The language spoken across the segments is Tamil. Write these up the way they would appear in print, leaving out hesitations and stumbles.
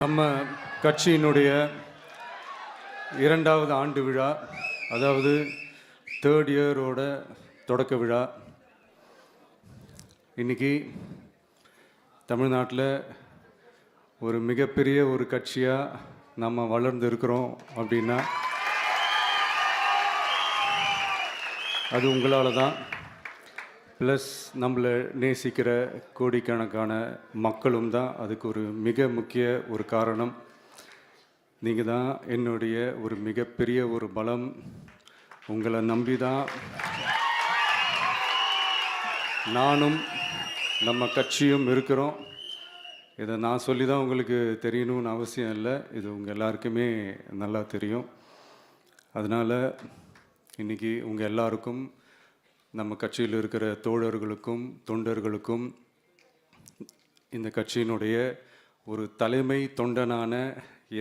நம்ம கட்சியினுடைய 2வது ஆண்டு விழா, அதாவது 3rd இயரோட தொடக்க விழா இன்னைக்கு தமிழ்நாட்டில் ஒரு மிகப்பெரிய ஒரு கட்சியாக நம்ம வளர்ந்து இருக்கிறோம் அப்படின்னா அது உங்களால் தான். ப்ளஸ் நம்மளை நேசிக்கிற கோடிக்கணக்கான மக்களும் தான் அதுக்கு ஒரு மிக முக்கிய ஒரு காரணம். நீங்கள் தான் என்னுடைய ஒரு மிகப்பெரிய ஒரு பலம். உங்களை நம்பி தான் நானும் நம்ம கட்சியும் இருக்கிறோம். இதை நான் சொல்லி தான் உங்களுக்கு தெரியணும்னு அவசியம் இல்லை, இது உங்கள் எல்லாருக்குமே நல்லா தெரியும். அதனால் இன்றைக்கி உங்கள் எல்லாருக்கும், நம்ம கட்சியில் இருக்கிற தோழர்களுக்கும் தொண்டர்களுக்கும், இந்த கட்சியினுடைய ஒரு தலைமை தொண்டனான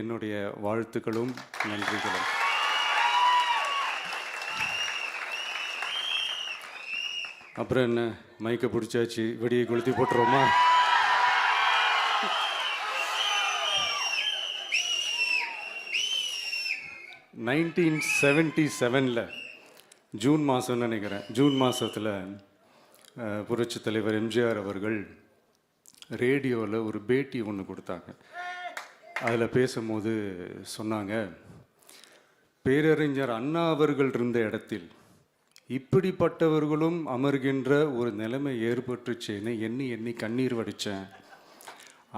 என்னுடைய வாழ்த்துக்களும் நன்றிகளும். அப்புறம் என்ன, மைக்கை பிடிச்சாச்சு, வெடியை கொளுத்தி போட்டுருவோமா? (1977) ஜூன் மாதம்னு நினைக்கிறேன். ஜூன் மாதத்தில் புரட்சித் தலைவர் எம்ஜிஆர் அவர்கள் ரேடியோவில் ஒரு பேட்டி ஒன்று கொடுத்தாங்க. அதில் பேசும்போது சொன்னாங்க, பேரறிஞர் அண்ணா அவர்கள் இருந்த இடத்தில் இப்படிப்பட்டவர்களும் அமர்கின்ற ஒரு நிலைமை ஏற்பட்டுச்சேன்னு எண்ணி எண்ணி கண்ணீர் வடித்தேன்.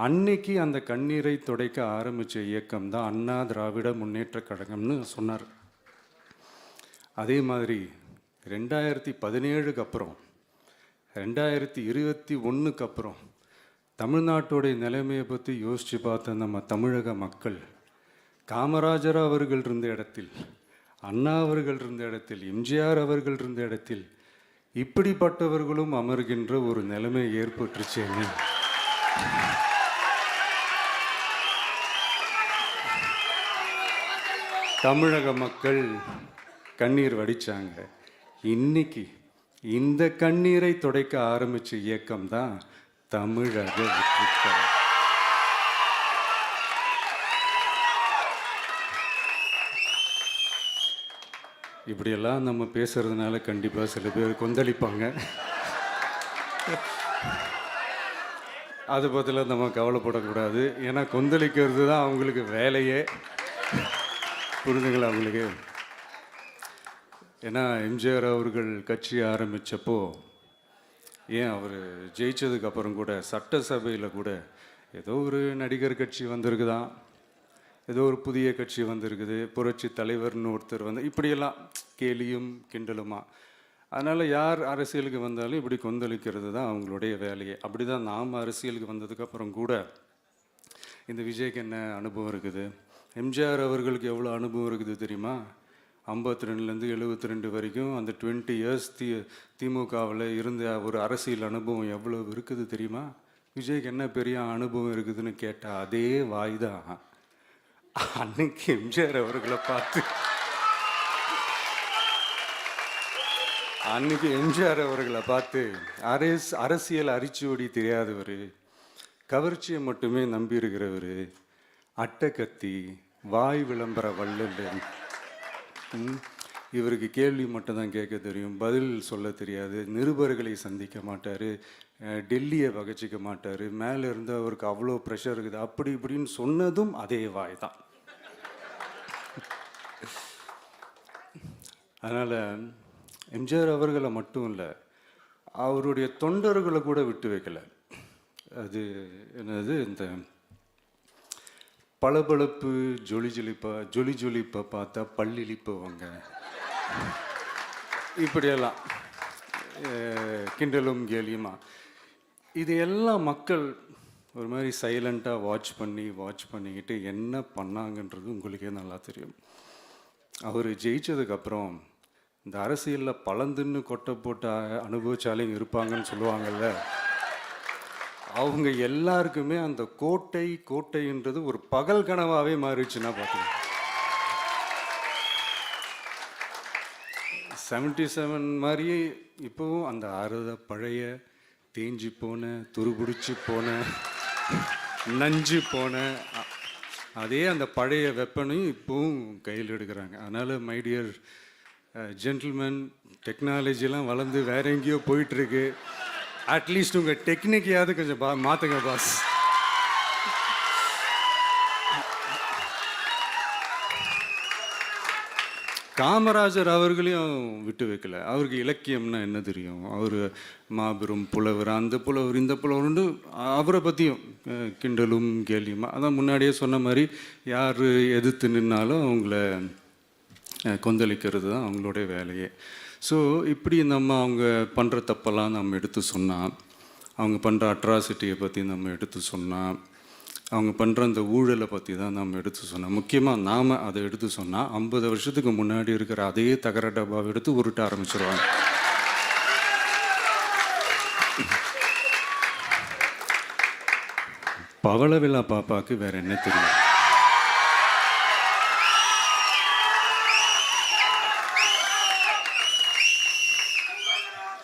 அன்னைக்கு அந்த கண்ணீரை துடைக்க ஆரம்பித்த இயக்கம் தான் அண்ணா திராவிட முன்னேற்ற கழகம்னு சொன்னார். அதே மாதிரி 2017 அப்புறம் 2021 அப்புறம் தமிழ்நாட்டுடைய நிலைமையை பற்றி யோசித்து பார்த்த நம்ம தமிழக மக்கள், காமராஜர் அவர்கள் இருந்த இடத்தில், அண்ணா அவர்கள் இருந்த இடத்தில், எம்ஜிஆர் அவர்கள் இருந்த இடத்தில் இப்படிப்பட்டவர்களும் அமர்கின்ற ஒரு நிலைமை ஏற்பட்டுருச்சேன்னு தமிழக மக்கள் கண்ணீர் வடித்தாங்க. இன்னைக்கு இந்த கண்ணீரை துடைக்க ஆரம்பித்த இயக்கம் தான் தமிழக வெற்றிக்கழகம். இப்படியெல்லாம் நம்ம பேசுறதுனால கண்டிப்பாக சில பேர் கொந்தளிப்பாங்க. அதை பற்றிலாம் நம்ம கவலைப்படக்கூடாது. ஏன்னா கொந்தளிக்கிறது தான் அவங்களுக்கு வேலையே. புரிதுங்களா அவங்களுக்கு? ஏன்னா எம்ஜிஆர் அவர்கள் கட்சி ஆரம்பித்தப்போ, ஏன் அவர் ஜெயிச்சதுக்கப்புறம் கூட சட்டசபையில் கூட ஏதோ ஒரு நடிகர் கட்சி வந்திருக்குதான், ஏதோ ஒரு புதிய கட்சி வந்திருக்குது, புரட்சி தலைவர்னு ஒருத்தர் வந்து, இப்படியெல்லாம் கேலியும் கிண்டலுமா. அதனால் யார் அரசியலுக்கு வந்தாலும் இப்படி கொந்தளிக்கிறது தான் அவங்களுடைய வேலையே. அப்படி தான் நாம் அரசியலுக்கு வந்ததுக்கப்புறம் கூட இந்த விஜய்க்கு என்ன அனுபவம் இருக்குது, எம்ஜிஆர் அவர்களுக்கு எவ்வளோ அனுபவம் இருக்குது தெரியுமா? 52லேருந்து 72 வரைக்கும் அந்த 20 இயர்ஸ் திமுகவில் இருந்த ஒரு அரசியல் அனுபவம் எவ்வளோ இருக்குது தெரியுமா? விஜய்க்கு என்ன பெரிய அனுபவம் இருக்குதுன்னு கேட்டால் அதே வாய் தான் அன்னைக்கு எம்ஜிஆர் அவர்களை பார்த்து, அன்னைக்கு எம்ஜிஆர் அவர்களை பார்த்து, அரசியல் அரிச்சுவடி தெரியாதவர், கவர்ச்சியை மட்டுமே நம்பி இருக்கிறவர், அட்டக்கத்தி, வாய் விளம்பர வள்ளல், இவருக்கு கேள்வி மட்டும்தான் கேட்க தெரியும், பதில் சொல்ல தெரியாது, நிருபர்களை சந்திக்க மாட்டார், டெல்லியை பகச்சிக்க மாட்டார், மேலே இருந்து அவருக்கு அவ்வளோ ப்ரெஷர் இருக்குது, அப்படி இப்படின்னு சொன்னதும் அதே வாய் தான். அதனால் எம்ஜிஆர் அவர்களை மட்டும் இல்லை, அவருடைய தொண்டர்களை கூட விட்டு வைக்கலை. அது என்னது, இந்த பளபளப்பு ஜொலி ஜொலிப்பை பார்த்தா பல்லிழிப்பவங்க, இப்படியெல்லாம் கிண்டலும் கேலியுமா, இது எல்லாம் மக்கள் ஒரு மாதிரி சைலண்ட்டாக வாட்ச் பண்ணிக்கிட்டு என்ன பண்ணாங்கன்றது உங்களுக்கே நல்லா தெரியும். அவர் ஜெயிச்சதுக்கப்புறம் இந்த அரசியலில் பழந்துன்னு கொட்டை போட்ட அனுபவிச்சாலையும் இருப்பாங்கன்னு சொல்லுவாங்கள்ல, அவங்க எல்லாருக்குமே அந்த கோட்டைன்றது ஒரு பகல் கனவாகவே மாறிடுச்சுன்னா பார்த்துங்க. 77 மாதிரியே இப்போவும் அந்த பழைய தேஞ்சி போன, துருபிடிச்சி போன, நஞ்சு போன அதே அந்த பழைய வெப்பனையும் இப்போவும் கையில் எடுக்கிறாங்க. அதனால் மை டியர் ஜென்டில்மேன், டெக்னாலஜிலாம் வளர்ந்து வேற எங்கேயோ போயிட்டுருக்கு. அட்லீஸ்ட் உங்கள் டெக்னிக்கையாவது கொஞ்சம் மாற்றுங்க பாஸ். காமராஜர் அவர்களையும் விட்டு வைக்கல. அவருக்கு இலக்கியம்னா என்ன தெரியும்? அவர் மாபெரும் புலவர், அந்த புலவர் இந்த புலவர்னு அவரை பற்றியும் கிண்டலும் கேலியுமா. அதான் முன்னாடியே சொன்ன மாதிரி யார் எதிர்த்து நின்னாலும் அவங்கள கொந்தளிக்கிறது தான் அவங்களுடைய வேலையே. ஸோ இப்படி நம்ம அவங்க பண்ணுற தப்பெல்லாம் நம்ம எடுத்து சொன்னால், அவங்க பண்ணுற அட்ராசிட்டியை பற்றி நம்ம எடுத்து சொன்னால், அவங்க பண்ணுற அந்த ஊழலை பற்றி தான் நம்ம எடுத்து சொன்னோம். முக்கியமாக நாம் அதை எடுத்து சொன்னால் 50 வருஷத்துக்கு முன்னாடி இருக்கிற அதே தகர டப்பாவை எடுத்து உருட்ட ஆரம்பிச்சிருவாங்க. பவள விழா பாப்பாவுக்கு வேற என்ன தெரியும்?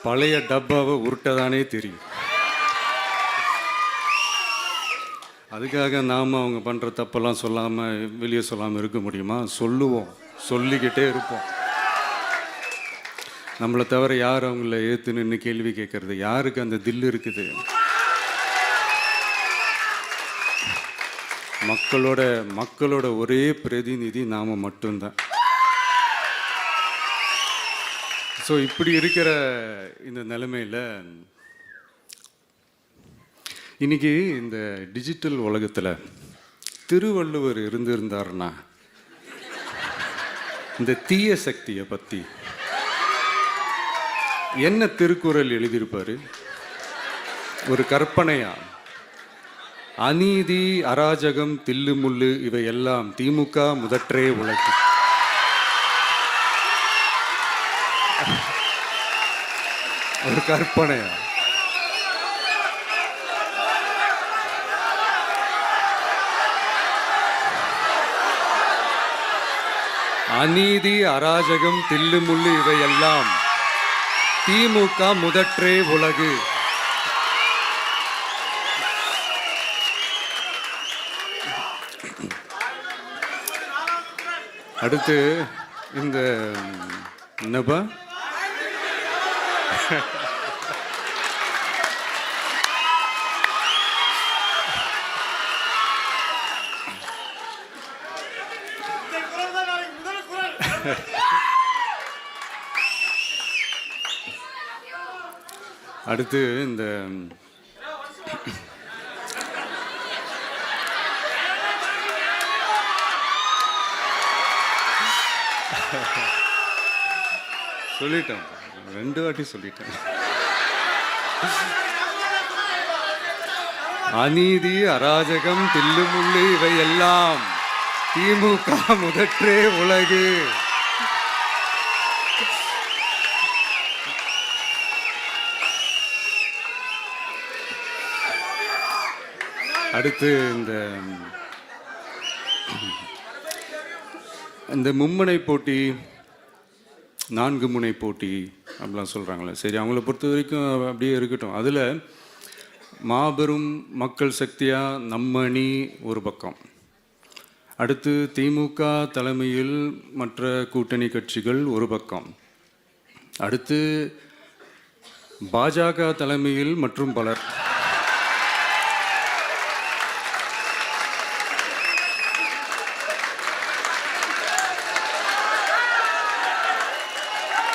பழைய டப்பாவை உருட்டதானே தெரியும். அதுக்காக நாம் அவங்க பண்ணுற தப்பெல்லாம் சொல்லாமல் வெளியே சொல்லாமல் இருக்க முடியுமா? சொல்லுவோம், சொல்லிக்கிட்டே இருப்போம். நம்மளை தவிர யார் அவங்கள ஏற்று நின்று கேள்வி கேட்கறது? யாருக்கு அந்த தில் இருக்குது? மக்களோட ஒரே பிரதிநிதி நாம் மட்டும்தான். ஸோ இப்படி இருக்கிற இந்த நிலைமையில் இன்றைக்கி இந்த டிஜிட்டல் உலகத்தில் திருவள்ளுவர் இருந்திருந்தாருன்னா இந்த தீய சக்தியை பற்றி என்ன திருக்குறள் எழுதியிருப்பார்? ஒரு கற்பனையா, அநீதி, அராஜகம், தில்லுமுள்ளு இவை எல்லாம் திமுக முதற்றே உலகு. ஒரு கற்பனையா? அநீதி, அராஜகம், தில்லுமுள்ளு இவை எல்லாம் திமுக முதற்றே உலகு. அடுத்து இந்த என்னப்பா அடுத்து இந்த சொல்லிட்டேன், 2 வாட்டி சொல்லிட்டேன். அநீதி, அராஜகம், தில்லுமுள்ளு இவை எல்லாம் திமுக முதற்றே உலகு. அடுத்து இந்த மும்முனை போட்டி, 4 முனை போட்டி அப்படிலாம் சொல்கிறாங்களே, சரி அவங்கள பொறுத்த வரைக்கும் அப்படியே இருக்கட்டும். அதில் மாபெரும் மக்கள் சக்தியாக நம்ம அணி ஒரு பக்கம், அடுத்து திமுக தலைமையில் மற்ற கூட்டணி கட்சிகள் ஒரு பக்கம், அடுத்து பாஜக தலைமையில் மற்றும் பலர்.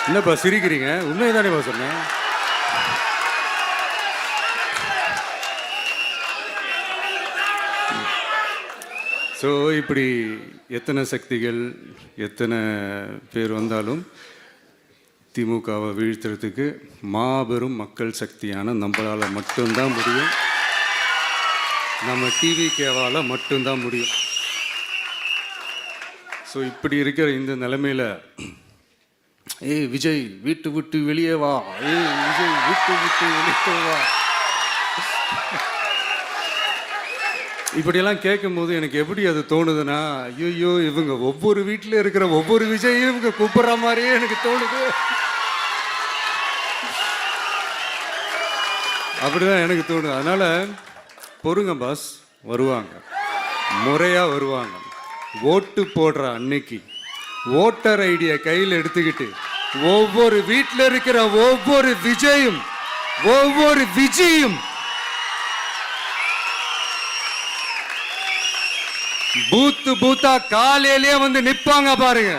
என்னப்பா சிரிக்கிறீங்க? உண்மைதானேப்பா சொன்னேன். ஸோ இப்படி எத்தனை சக்திகள் எத்தனை பேர் வந்தாலும் திமுகவை வீழ்த்துறதுக்கு மாபெரும் மக்கள் சக்தியான நம்மளால் மட்டும்தான் முடியும். நம்ம டிவிகேவால் மட்டும்தான் முடியும். ஸோ இப்படி இருக்கிற இந்த நிலைமையில் ஏய் விஜய் வீட்டு விட்டு வெளியே வா, ஏய் விஜய் வீட்டு விட்டு வெளியே வா, இப்படியெல்லாம் கேட்கும்போது எனக்கு எப்படி அது தோணுதுன்னா, ஐயோ இவங்க ஒவ்வொரு வீட்டில் இருக்கிற ஒவ்வொரு விஜயும் இவங்க கூப்பிட்ற மாதிரியே எனக்கு தோணுது. அப்படிதான் எனக்கு தோணுது. அதனால பொறுங்க பாஸ், வருவாங்க. முறையாக வருவாங்க. ஓட்டு போடுற அன்னைக்கு ஓட்டர் ஐடியை கையில் எடுத்துக்கிட்டு ஒவ்வொரு வீட்டில் இருக்கிற ஒவ்வொரு விஜயும் பூத்தா காலையிலேயே வந்து நிப்பாங்க பாருங்க.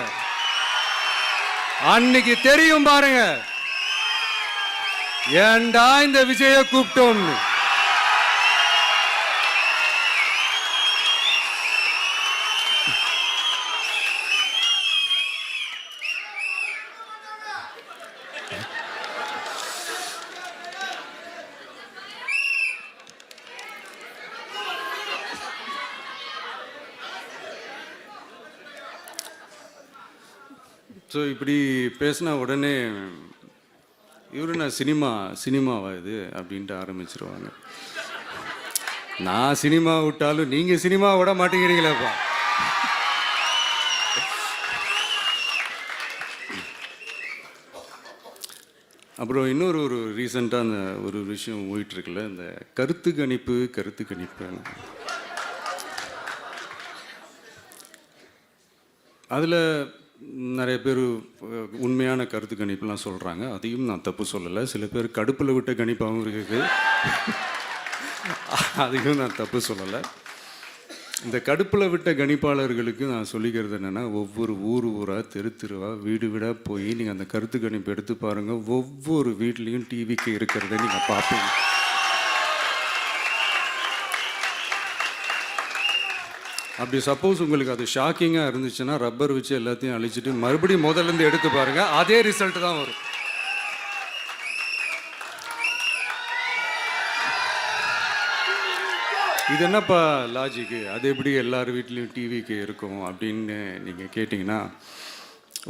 அன்னைக்கு தெரியும் பாருங்க, ஏண்டா இந்த விஜய கூப்பிட்டோம்னு. ஸோ இப்படி பேசினா உடனே இவரு நான் சினிமாவா இது அப்படின்ட்டு ஆரம்பிச்சிருவாங்க. நான் சினிமா விட்டாலும் நீங்கள் சினிமா விட மாட்டேங்கிறீங்களேப்பா. அப்புறம் இன்னொரு ரீசெண்டாக அந்த ஒரு விஷயம் போயிட்டுருக்குல்ல, இந்த கருத்து கணிப்பு அதில் நிறைய பேர் உண்மையான கருத்து கணிப்புலாம் சொல்கிறாங்க. அதையும் நான் தப்பு சொல்லலை. சில பேர் கடுப்பில் விட்ட கணிப்பாகவும் இருக்குது, அதையும் நான் தப்பு சொல்லலை. இந்த கடுப்பில் விட்ட கணிப்பாளர்களுக்கு நான் சொல்லிக்கிறது என்னென்னா, ஒவ்வொரு ஊராக தெருவாக வீடாக போய் நீங்கள் அந்த கருத்து கணிப்பு எடுத்து பாருங்கள். ஒவ்வொரு வீட்லேயும் டிவிக்கு இருக்கிறத நீங்கள் பார்ப்பீங்க. அப்படி சப்போஸ் உங்களுக்கு அது ஷாக்கிங்காக இருந்துச்சுன்னா ரப்பர் வச்சு எல்லாத்தையும் அழிச்சிட்டு மறுபடியும் முதல்லேருந்து எடுத்து பாருங்கள், அதே ரிசல்ட் தான் வரும். இது என்னப்பா லாஜிக்கு, அது எப்படி எல்லார் வீட்லேயும் டிவிக்கு இருக்கும் அப்படின்னு நீங்கள் கேட்டிங்கன்னா,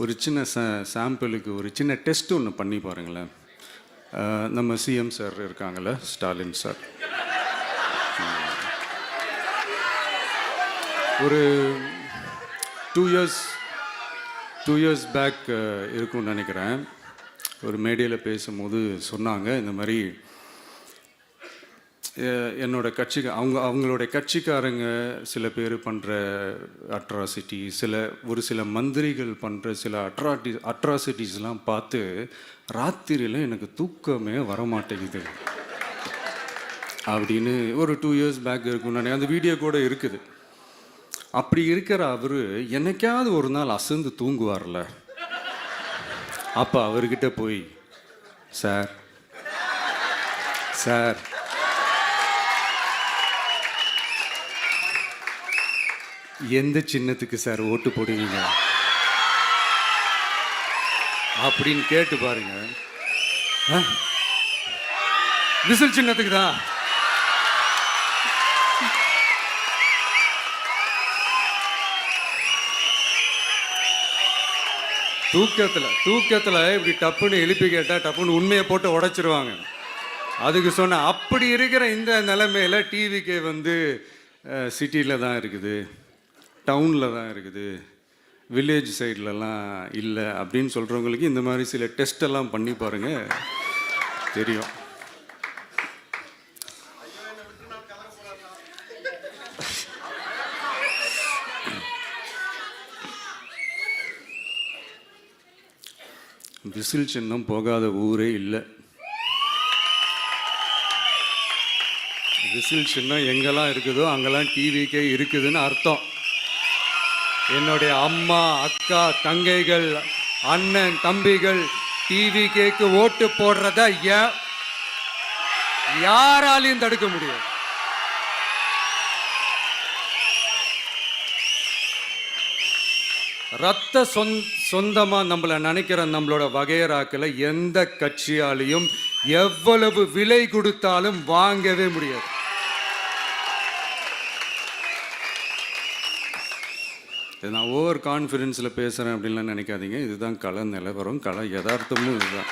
ஒரு சின்ன சாம்பிளுக்கு ஒரு சின்ன டெஸ்ட் ஒன்று பண்ணி பாருங்களேன். நம்ம சிஎம் சார் இருக்காங்கள்ல, ஸ்டாலின் சார், ஒரு 2 இயர்ஸ் பேக் இருக்கும்னு நினைக்கிறேன். ஒரு மேடையில் பேசும்போது சொன்னாங்க, இந்த மாதிரி என்னோட அவங்களுடைய கட்சிக்காரங்க சில பேர் பண்ணுற அட்ராசிட்டி, ஒரு சில மந்திரிகள் பண்ணுற சில அட்ராசிட்டிஸ்லாம் பார்த்து ராத்திரியில் எனக்கு தூக்கமே வரமாட்டேங்குது அப்படின்னு ஒரு 2 இயர்ஸ் பேக் இருக்கும்னு நினைக்கிறேன். அந்த வீடியோ கூட இருக்குது. அப்படி இருக்கிற அவர் என்னைக்காவது ஒரு நாள் அசந்து தூங்குவார்ல, அப்போ அவர்கிட்ட போய், சார் எந்த சின்னத்துக்கு சார் ஓட்டு போடுவீங்க அப்படின்னு கேட்டு பாருங்க. விசில் சின்னத்துக்கு தான். தூக்கத்தில் இப்படி டப்புன்னு எழுப்பி கேட்டால் டப்புன்னு உண்மையை போட்டு உடைச்சிருவாங்க. அதுக்கு சொன்ன அப்படி இருக்கிற இந்த நிலைமையில் டிவிக்கே வந்து சிட்டியில் தான் இருக்குது, டவுனில் தான் இருக்குது, வில்லேஜ் சைட்லலாம் இல்லை அப்படின்னு சொல்கிறவங்களுக்கு இந்த மாதிரி சில டெஸ்டெல்லாம் பண்ணி பாருங்கள், தெரியும். விசில் சின்னம் போகாத ஊரே இல்லை. விசில் சின்னம் எங்கெல்லாம் இருக்குதோ அங்கெல்லாம் டிவிக்கே இருக்குதுன்னு அர்த்தம். என்னுடைய அம்மா, அக்கா, தங்கைகள், அண்ணன், தம்பிகள் டிவிக்கேக்கு ஓட்டு போடுறத யாராலையும் தடுக்க முடியாது. ரத்த சொந்தமா நம்மளை நினைக்கிற நம்மளோட வகையராக்களை எந்த கட்சியாலையும் எவ்வளவு விலை கொடுத்தாலும் வாங்கவே முடியாது. நான் ஓவர் கான்ஃபிடென்ஸில் பேசுகிறேன் அப்படின்லாம் நினைக்காதீங்க. இதுதான் கள நிலவரம், கள யதார்த்தமும் இதுதான்.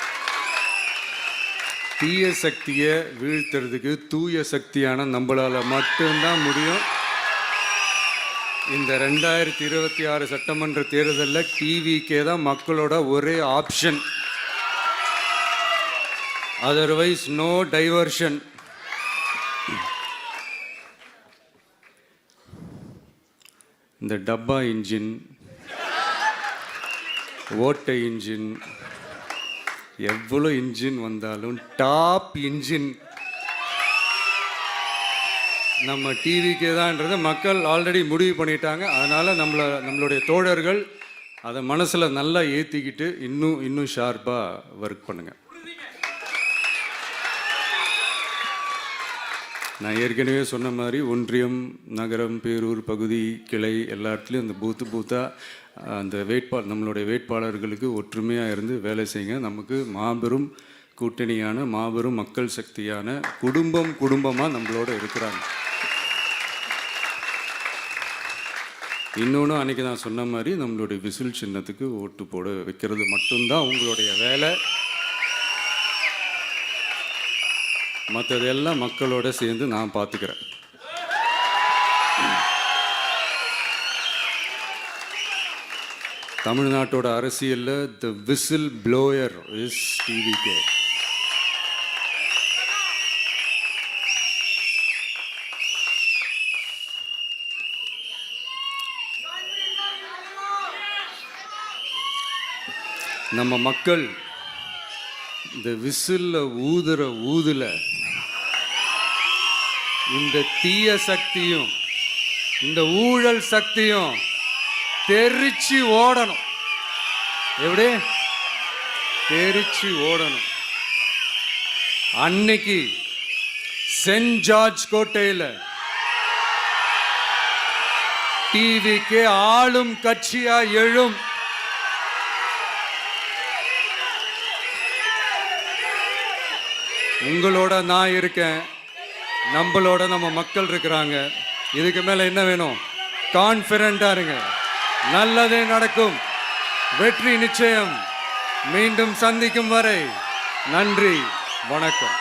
தீய சக்தியை வீழ்த்துறதுக்கு தூய சக்தியான நம்மளால் மட்டும்தான் முடியும். இந்த 2026 சட்டமன்ற தேர்தலில் டிவிக்கே தான் மக்களோட ஒரே ஆப்ஷன். Otherwise no diversion. இந்த டப்பா இன்ஜின், ஓட்டை இன்ஜின், எவ்வளோ இன்ஜின் வந்தாலும் டாப் இன்ஜின் நம்ம டிவிக்கே தான்ன்றதை மக்கள் ஆல்ரெடி முடிவு பண்ணிட்டாங்க. அதனால் நம்மளுடைய தோழர்கள் அதை மனசில் நல்லா ஏற்றிக்கிட்டு இன்னும் ஷார்ப்பாக ஒர்க் பண்ணுங்கள். நான் ஏற்கனவே சொன்ன மாதிரி ஒன்றியம், நகரம், பேரூர், பகுதி, கிளை எல்லா இடத்துலையும் அந்த பூத்தாக அந்த நம்மளுடைய வேட்பாளர்களுக்கு ஒற்றுமையாக இருந்து வேலை செய்யுங்க. நமக்கு மாபெரும் கூட்டணியான மாபெரும் மக்கள் சக்தியான குடும்பமாக நம்மளோட இருக்கிறாங்க. இன்னொன்று அன்றைக்கி நான் சொன்ன மாதிரி நம்மளுடைய விசில் சின்னத்துக்கு ஓட்டு போட வைக்கிறது மட்டும்தான் உங்களுடைய வேலை. மற்றதெல்லாம் மக்களோட சேர்ந்து நான் பார்த்துக்கிறேன். தமிழ்நாட்டோட அரசியலில் த விசில் ப்ளோயர் இஸ் டிவிகே. நம்ம மக்கள் இந்த விசில்ல ஊதுல இந்த தீய சக்தியும் இந்த ஊழல் சக்தியும் தெரிச்சு ஓடணும். எப்படி தெரிச்சு ஓடணும்? அன்னைக்கு சென்ட் ஜார்ஜ் கோட்டையில் டிவிக்கு ஆளும் கட்சியா எழும். உங்களோட நான் இருக்கேன், நம்மளோட நம்ம மக்கள் இருக்கிறாங்க. இதுக்கு மேல என்ன வேணும்? கான்ஃபிடென்ட்டா இருங்க, நல்லதே நடக்கும், வெற்றி நிச்சயம். மீண்டும் சந்திக்கும் வரை நன்றி, வணக்கம்.